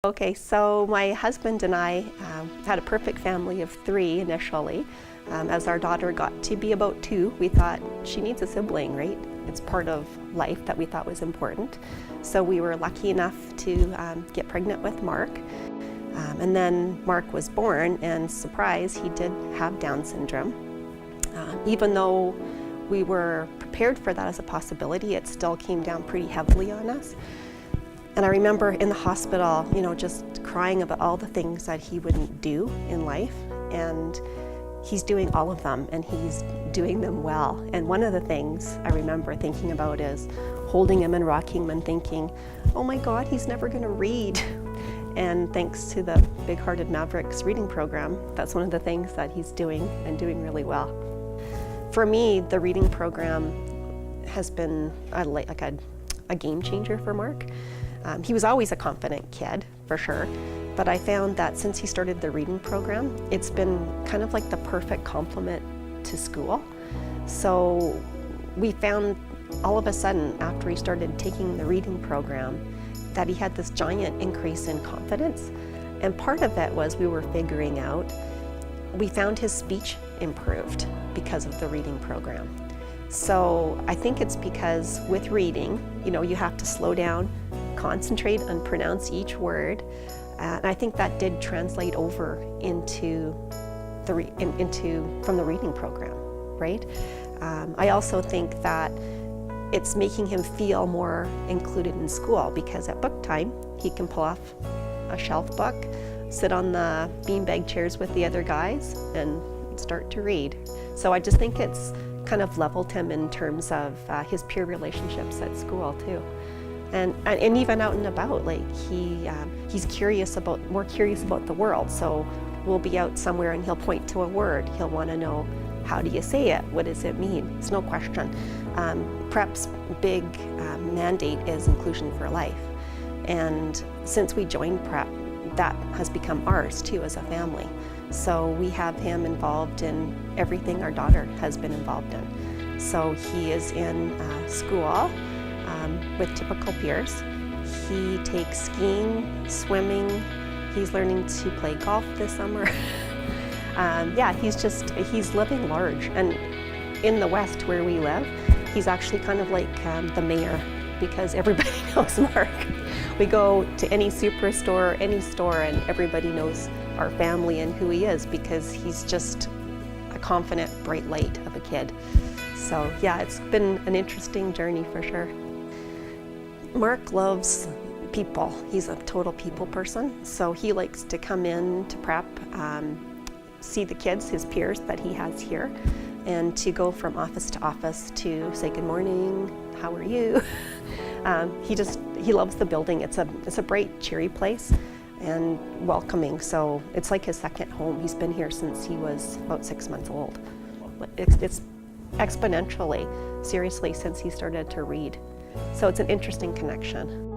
Okay, so my husband and I had a perfect family of 3 initially. As our daughter got to be about 2, we thought she needs a sibling, right? It's part of life that we thought was important. So we were lucky enough to get pregnant with Mark. And then Mark was born, and surprise, he did have Down syndrome. Even though we were prepared for that as a possibility, it still came down pretty heavily on us. And I remember in the hospital, just crying about all the things that he wouldn't do in life. And he's doing all of them, and he's doing them well. And one of the things I remember thinking about is holding him and rocking him and thinking, oh my God, he's never gonna read. And thanks to the big-hearted Mavericks reading program, that's one of the things that he's doing and doing really well. For me, the reading program has been a game changer for Mark. He was always a confident kid, for sure, but I found that since he started the reading program, it's been kind of like the perfect complement to school. So we found all of a sudden, after he started taking the reading program, that he had this giant increase in confidence. And part of it was we were figuring out, we found his speech improved because of the reading program. So I think it's because with reading, you have to slow down, concentrate and pronounce each word. And I think that did translate over into from the reading program, right? I also think that it's making him feel more included in school, because at book time, he can pull off a shelf book, sit on the beanbag chairs with the other guys and start to read. So I just think it's kind of leveled him in terms of his peer relationships at school too. And even out and about, like he's more curious about the world. So we'll be out somewhere and he'll point to a word. He'll want to know, how do you say it? What does it mean? It's no question. Prep's big mandate is inclusion for life. And since we joined Prep, that has become ours too as a family. So we have him involved in everything our daughter has been involved in. So he is in school with typical peers. He takes skiing, swimming. He's learning to play golf this summer. He's living large. And in the West where we live, he's actually kind of like the mayor, because everybody knows Mark. We go to any superstore, any store, and everybody knows our family and who he is, because he's just a confident, bright light of a kid. So yeah, it's been an interesting journey for sure. Mark loves people. He's a total people person. So he likes to come in to Prep, see the kids, his peers that he has here, and to go from office to office to say good morning, how are you? He loves the building. It's a bright, cheery place and welcoming. So it's like his second home. He's been here since he was about 6 months old. It's exponentially, seriously, since he started to read. So it's an interesting connection.